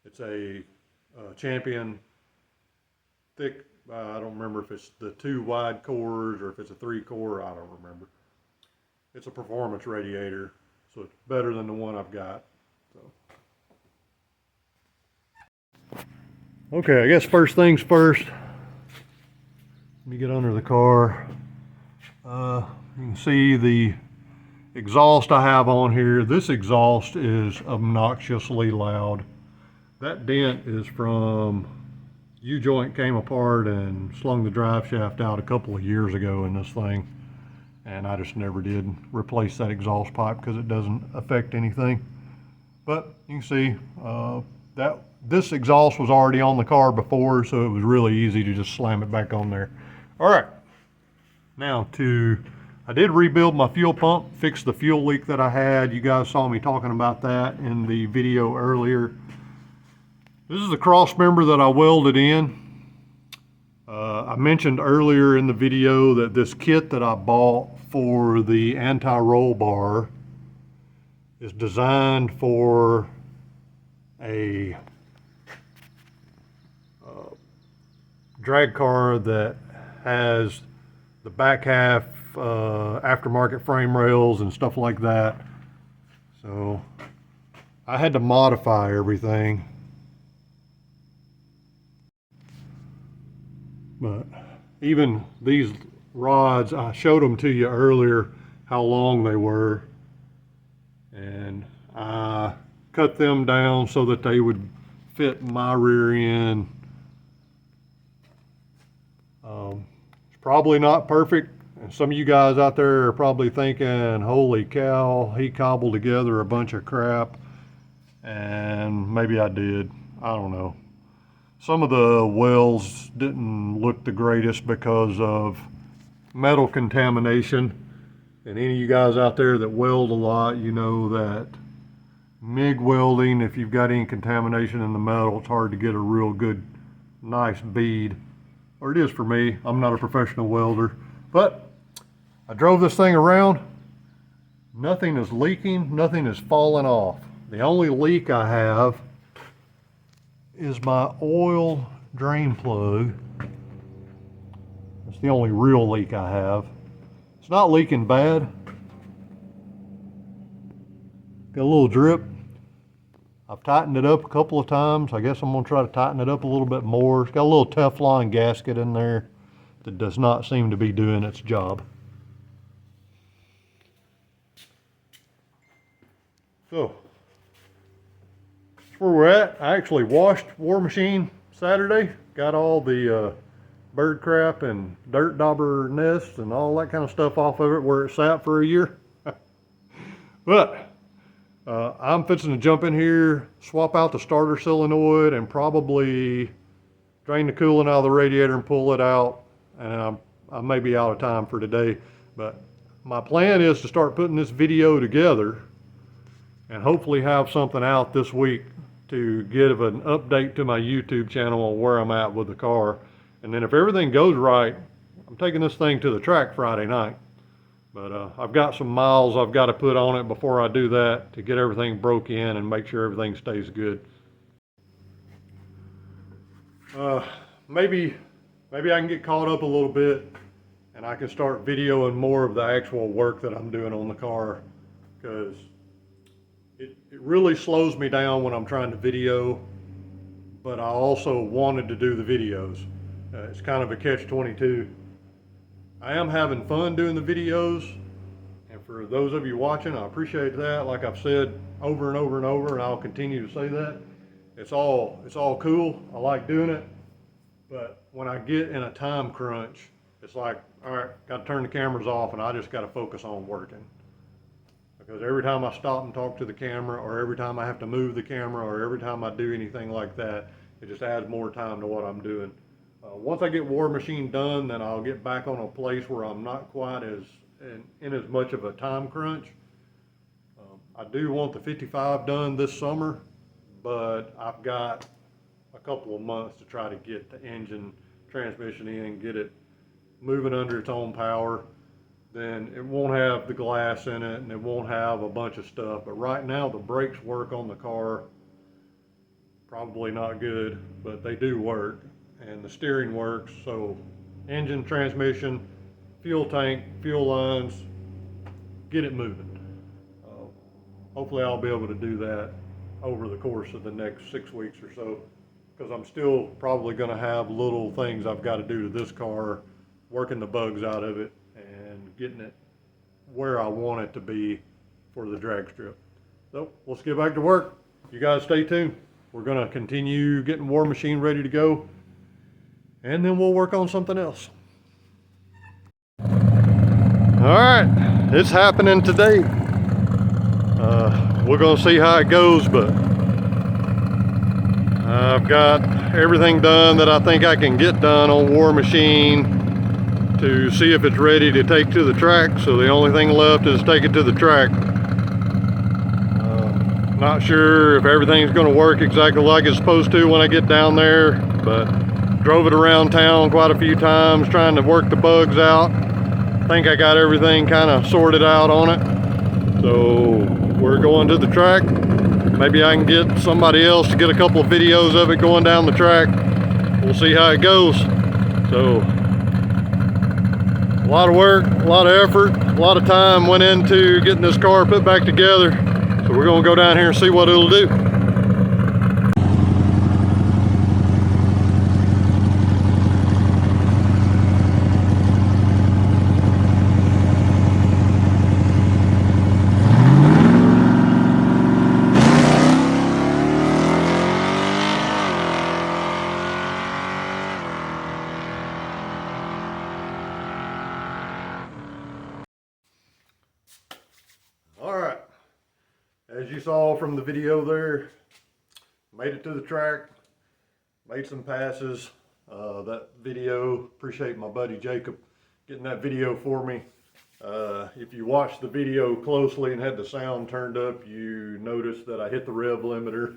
It's a Champion thick, I don't remember if it's the 2 wide cores or if it's a 3 core, I don't remember. It's a performance radiator, so it's better than the one I've got. So. Okay, I guess first things first. Let me get under the car. You can see the exhaust I have on here. This exhaust is obnoxiously loud. That dent is from U-joint came apart and slung the drive shaft out a couple of years ago in this thing. And I just never did replace that exhaust pipe because it doesn't affect anything. But you can see this exhaust was already on the car before, so it was really easy to just slam it back on there. All right, now I did rebuild my fuel pump, fix the fuel leak that I had. You guys saw me talking about that in the video earlier. This is the cross member that I welded in. I mentioned earlier in the video that this kit that I bought for the anti-roll bar is designed for a drag car that has the back half aftermarket frame rails and stuff like that. So I had to modify everything. But even these rods, I showed them to you earlier how long they were, and I cut them down so that they would fit my rear end. It's probably not perfect, and some of you guys out there are probably thinking, holy cow, he cobbled together a bunch of crap, and maybe I did, I don't know. Some of the welds didn't look the greatest because of metal contamination. And any of you guys out there that weld a lot, you know that MIG welding, if you've got any contamination in the metal, it's hard to get a real good, nice bead. Or it is for me. I'm not a professional welder. But I drove this thing around. Nothing is leaking, nothing is falling off. The only leak I have is my oil drain plug. That's the only real leak I have. It's not leaking bad. Got a little drip. I've tightened it up a couple of times. I guess I'm gonna try to tighten it up a little bit more. It's got a little Teflon gasket in there that does not seem to be doing its job. So, where we're at. I actually washed War Machine Saturday, got all the bird crap and dirt dauber nests and all that kind of stuff off of it where it sat for a year. But I'm fixing to jump in here, swap out the starter solenoid, and probably drain the coolant out of the radiator and pull it out. And I may be out of time for today, but my plan is to start putting this video together and hopefully have something out this week to give an update to my YouTube channel on where I'm at with the car. And then if everything goes right, I'm taking this thing to the track Friday night. But I've got some miles I've got to put on it before I do that to get everything broke in and make sure everything stays good. Maybe I can get caught up a little bit and I can start videoing more of the actual work that I'm doing on the car, because it really slows me down when I'm trying to video, but I also wanted to do the videos. It's kind of a catch-22. I am having fun doing the videos, and for those of you watching, I appreciate that. Like I've said over and over and over, and I'll continue to say that. It's all cool. I like doing it, but when I get in a time crunch, it's like, all right, got to turn the cameras off, and I just got to focus on working. Because every time I stop and talk to the camera, or every time I have to move the camera, or every time I do anything like that, it just adds more time to what I'm doing. Once I get War Machine done, then I'll get back on a place where I'm not quite as in as much of a time crunch. I do want the 55 done this summer, but I've got a couple of months to try to get the engine, transmission in, get it moving under its own power. Then it won't have the glass in it, and it won't have a bunch of stuff. But right now the brakes work on the car, probably not good, but they do work. And the steering works, so engine, transmission, fuel tank, fuel lines, get it moving. Hopefully I'll be able to do that over the course of the next 6 weeks or so, because I'm still probably going to have little things I've got to do to this car, working the bugs out of it and getting it where I want it to be for the drag strip. So let's get back to work. You guys stay tuned. We're going to continue getting War Machine ready to go, and then we'll work on something else. All right, it's happening today. We're gonna see how it goes, but I've got everything done that I think I can get done on War Machine to see if it's ready to take to the track. So the only thing left is take it to the track. Not sure if everything's gonna work exactly like it's supposed to when I get down there, but drove it around town quite a few times trying to work the bugs out. I think I got everything kind of sorted out on it. So we're going to the track. Maybe I can get somebody else to get a couple of videos of it going down the track. We'll see how it goes. So a lot of work, a lot of effort, a lot of time went into getting this car put back together. So we're gonna go down here and see what it'll do. All right, as you saw from the video there, made it to the track, made some passes. That video, appreciate my buddy Jacob getting that video for me. If you watched the video closely and had the sound turned up, you noticed that I hit the rev limiter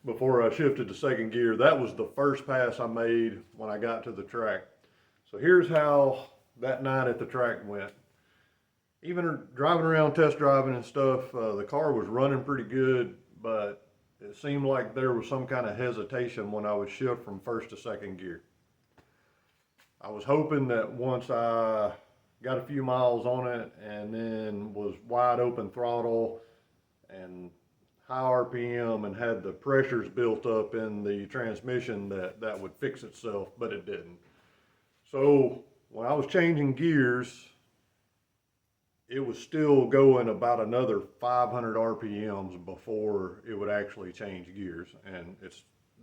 before I shifted to second gear. That was the first pass I made when I got to the track. So here's how that night at the track went. Even driving around test driving and stuff, the car was running pretty good, but it seemed like there was some kind of hesitation when I would shift from first to second gear. I was hoping that once I got a few miles on it and then was wide open throttle and high RPM and had the pressures built up in the transmission that would fix itself, but it didn't. So when I was changing gears, it was still going about another 500 RPMs before it would actually change gears. And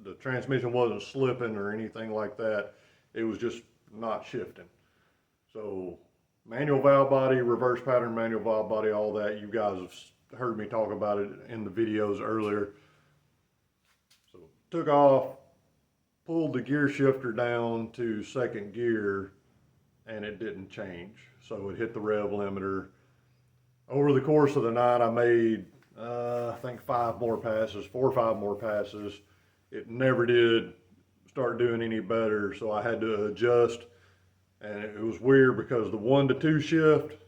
the transmission wasn't slipping or anything like that. It was just not shifting. So manual valve body, reverse pattern manual valve body, all that, you guys have heard me talk about it in the videos earlier. So took off, pulled the gear shifter down to second gear, and it didn't change. So it hit the rev limiter. Over the course of the night, I made, I think 4 or 5 more passes. It never did start doing any better, so I had to adjust. And it was weird because the 1 to 2 shift,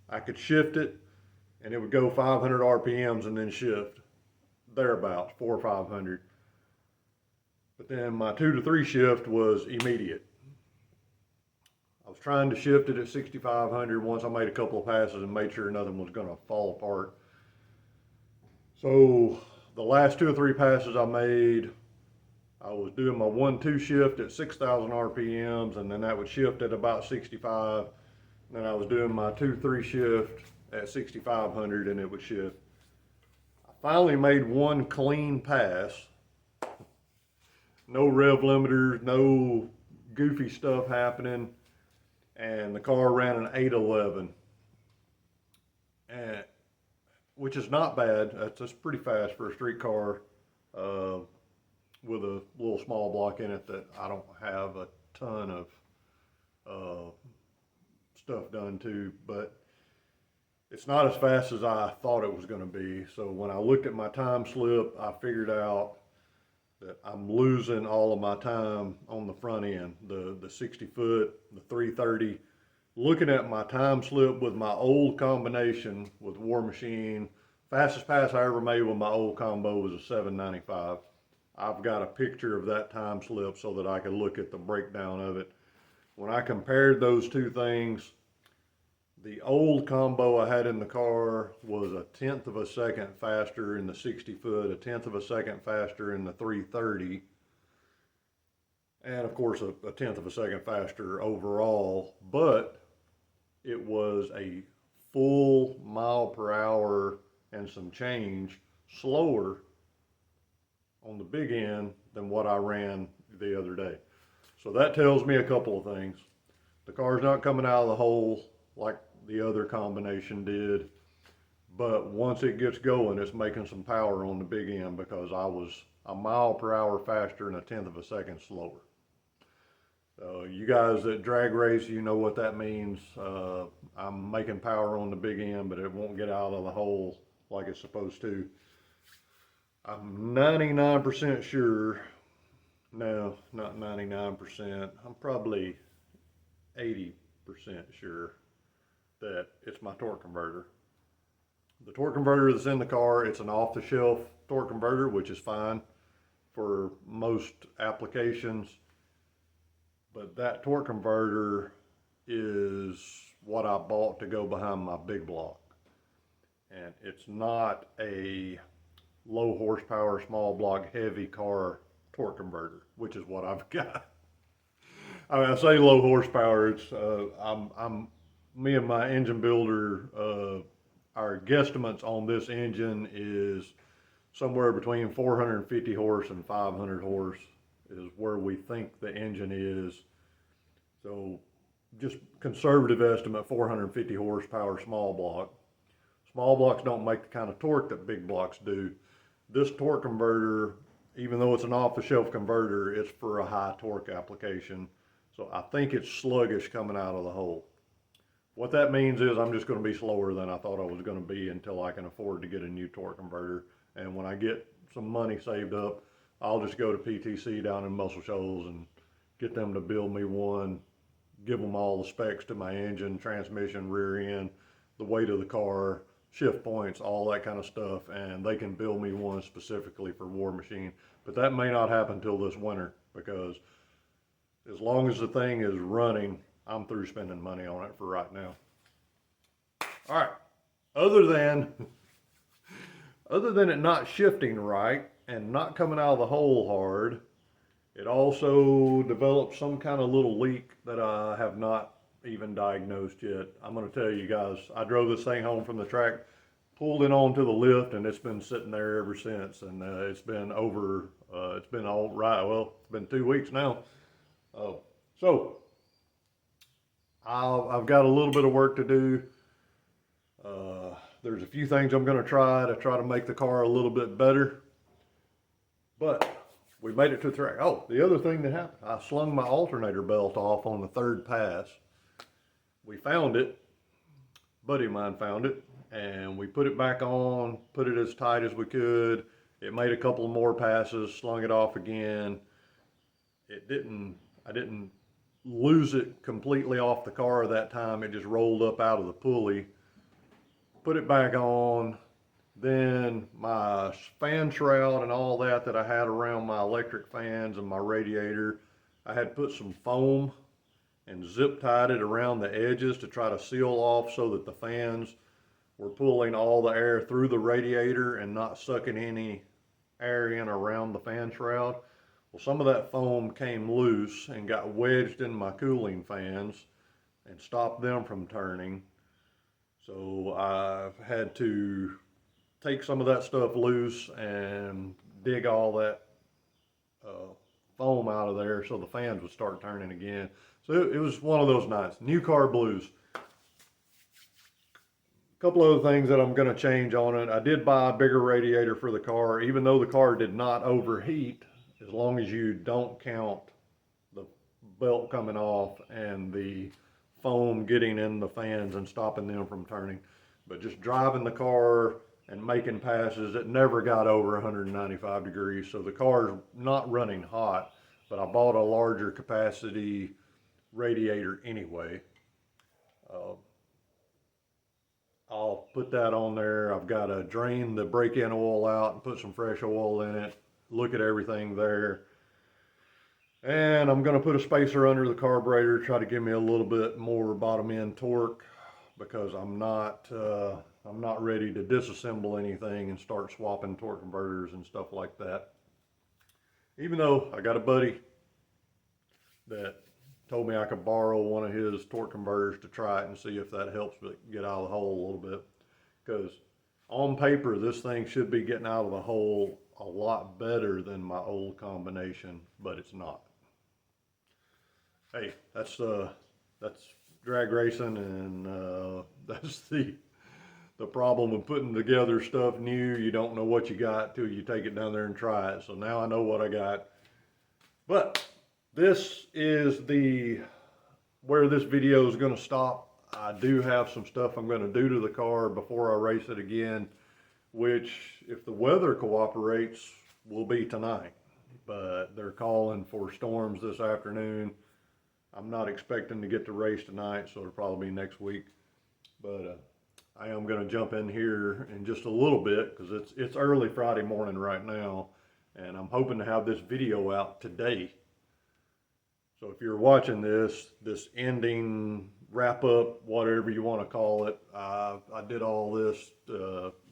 I could shift it and it would go 500 RPMs and then shift thereabouts, 400 or 500. But then my 2 to 3 shift was immediate. I was trying to shift it at 6,500 once I made a couple of passes and made sure nothing was going to fall apart. So the last 2 or 3 passes I made, I was doing my 1-2 shift at 6,000 RPMs, and then that would shift at about 65. And then I was doing my 2-3 shift at 6,500, and it would shift. I finally made one clean pass. No rev limiters, no goofy stuff happening, and the car ran an 811, and which is not bad. That's pretty fast for a street car with a little small block in it that I don't have a ton of stuff done to, but it's not as fast as I thought it was going to be. So when I looked at my time slip, I figured out that I'm losing all of my time on the front end, the 60 foot, the 330. Looking at my time slip with my old combination with War Machine, fastest pass I ever made with my old combo was a 795. I've got a picture of that time slip so that I could look at the breakdown of it. When I compared those two things, the old combo I had in the car was 1/10 of a second faster in the 60 foot, 1/10 of a second faster in the 330, and of course a 1/10 of a second faster overall, but it was a full mile per hour and some change slower on the big end than what I ran the other day. So that tells me a couple of things. The car's not coming out of the hole like the other combination did, but once it gets going, it's making some power on the big end because I was a mile per hour faster and 1/10 of a second slower. You guys that drag race, you know what that means. I'm making power on the big end, but it won't get out of the hole like it's supposed to. I'm 99% sure, no, not 99%, I'm probably 80% sure that it's my torque converter. The torque converter that's in the car, it's an off-the-shelf torque converter, which is fine for most applications. But that torque converter is what I bought to go behind my big block. And it's not a low horsepower, small block, heavy car torque converter, which is what I've got. I mean, I say low horsepower, it's, me and my engine builder, our guesstimates on this engine is somewhere between 450 horse and 500 horse is where we think the engine is. So just conservative estimate, 450 horsepower small block. Small blocks don't make the kind of torque that big blocks do. This torque converter, even though it's an off-the-shelf converter, it's for a high torque application. So I think it's sluggish coming out of the hole. What that means is I'm just going to be slower than I thought I was going to be until I can afford to get a new torque converter. And when I get some money saved up, I'll just go to PTC down in Muscle Shoals and get them to build me one, give them all the specs to my engine, transmission, rear end, the weight of the car, shift points, all that kind of stuff, and they can build me one specifically for War Machine. But that may not happen till this winter, because as long as the thing is running, I'm through spending money on it for right now. All right, other than it not shifting right and not coming out of the hole hard, it also developed some kind of little leak that I have not even diagnosed yet. I'm going to tell you guys, I drove this thing home from the track, pulled it onto the lift, and it's been sitting there ever since. And it's been all right. Well, it's been 2 weeks now. So I've got a little bit of work to do. There's a few things I'm going to try to make the car a little bit better. But we made it to the track. Oh, the other thing that happened, I slung my alternator belt off on the third pass. We found it. A buddy of mine found it, and we put it back on, put it as tight as we could. It made a couple more passes, slung it off again. I didn't lose it completely off the car that time. It just rolled up out of the pulley. Put it back on. Then my fan shroud and all that I had around my electric fans and my radiator, I had put some foam and zip tied it around the edges to try to seal off so that the fans were pulling all the air through the radiator and not sucking any air in around the fan shroud. Well, some of that foam came loose and got wedged in my cooling fans and stopped them from turning. So I had to take some of that stuff loose and dig all that foam out of there so the fans would start turning again. So it was one of those nights. New car blues. A couple other things that I'm going to change on it. I did buy a bigger radiator for the car, even though the car did not overheat, as long as you don't count the belt coming off and the foam getting in the fans and stopping them from turning. But just driving the car and making passes, it never got over 195 degrees. So the car's not running hot, but I bought a larger capacity radiator anyway. I'll put that on there. I've got to drain the break-in oil out and put some fresh oil in it, look at everything there. And I'm going to put a spacer under the carburetor, try to give me a little bit more bottom end torque, because I'm not ready to disassemble anything and start swapping torque converters and stuff like that. Even though I got a buddy that told me I could borrow one of his torque converters to try it and see if that helps me get out of the hole a little bit. Because on paper, this thing should be getting out of the hole a lot better than my old combination, but it's not. Hey, that's drag racing, and that's the problem with putting together stuff new. You don't know what you got till you take it down there and try it. So now I know what I got. But this is where this video is going to stop. I do have some stuff I'm going to do to the car before I race it again, which, if the weather cooperates, will be tonight. But they're calling for storms this afternoon. I'm not expecting to get to race tonight, so it'll probably be next week. But I am going to jump in here in just a little bit, because it's early Friday morning right now, and I'm hoping to have this video out today. So if you're watching this ending, wrap up, whatever you want to call it, I did all this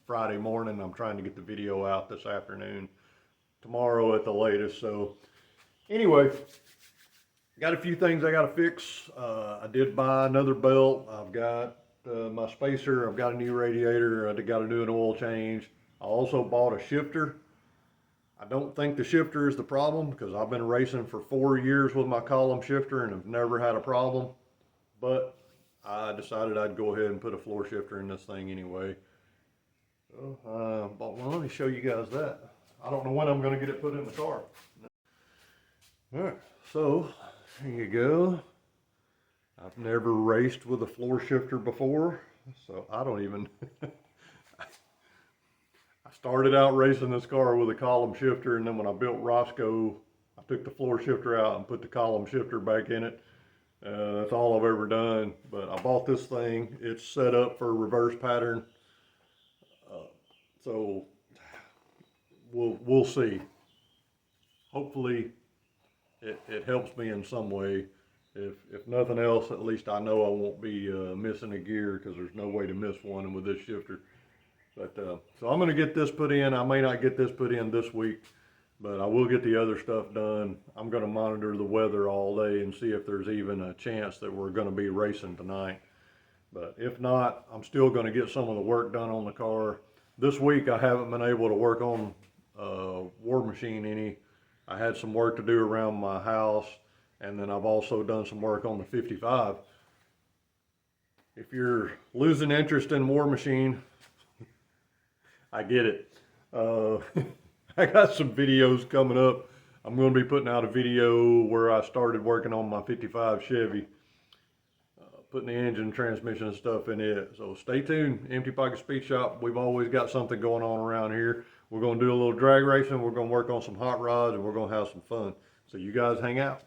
Friday morning. I'm trying to get the video out this afternoon, tomorrow at the latest. So anyway, got a few things I got to fix. I did buy another belt. I've got my spacer. I've got a new radiator. I got to do an oil change. I also bought a shifter. I don't think the shifter is the problem, because I've been racing for 4 years with my column shifter and have never had a problem. But I decided I'd go ahead and put a floor shifter in this thing anyway. So well, let me show you guys that. I don't know when I'm going to get it put in the car. All right, so here you go. I've never raced with a floor shifter before, so I don't even I started out racing this car with a column shifter, and then when I built Roscoe, I took the floor shifter out and put the column shifter back in it. That's all I've ever done. But I bought this thing. It's set up for reverse pattern. So we'll see. Hopefully it helps me in some way. If nothing else, at least I know I won't be missing a gear, because there's no way to miss one with this shifter. But so I'm going to get this put in. I may not get this put in this week, but I will get the other stuff done. I'm going to monitor the weather all day and see if there's even a chance that we're going to be racing tonight. But if not, I'm still going to get some of the work done on the car. This week I haven't been able to work on War Machine any. I had some work to do around my house, and then I've also done some work on the 55. If you're losing interest in War Machine, I get it. I got some videos coming up. I'm going to be putting out a video where I started working on my 55 Chevy, putting the engine, transmission, and stuff in it. So stay tuned. Empty Pocket Speed Shop. We've always got something going on around here. We're going to do a little drag racing. We're going to work on some hot rods, and we're going to have some fun. So you guys hang out.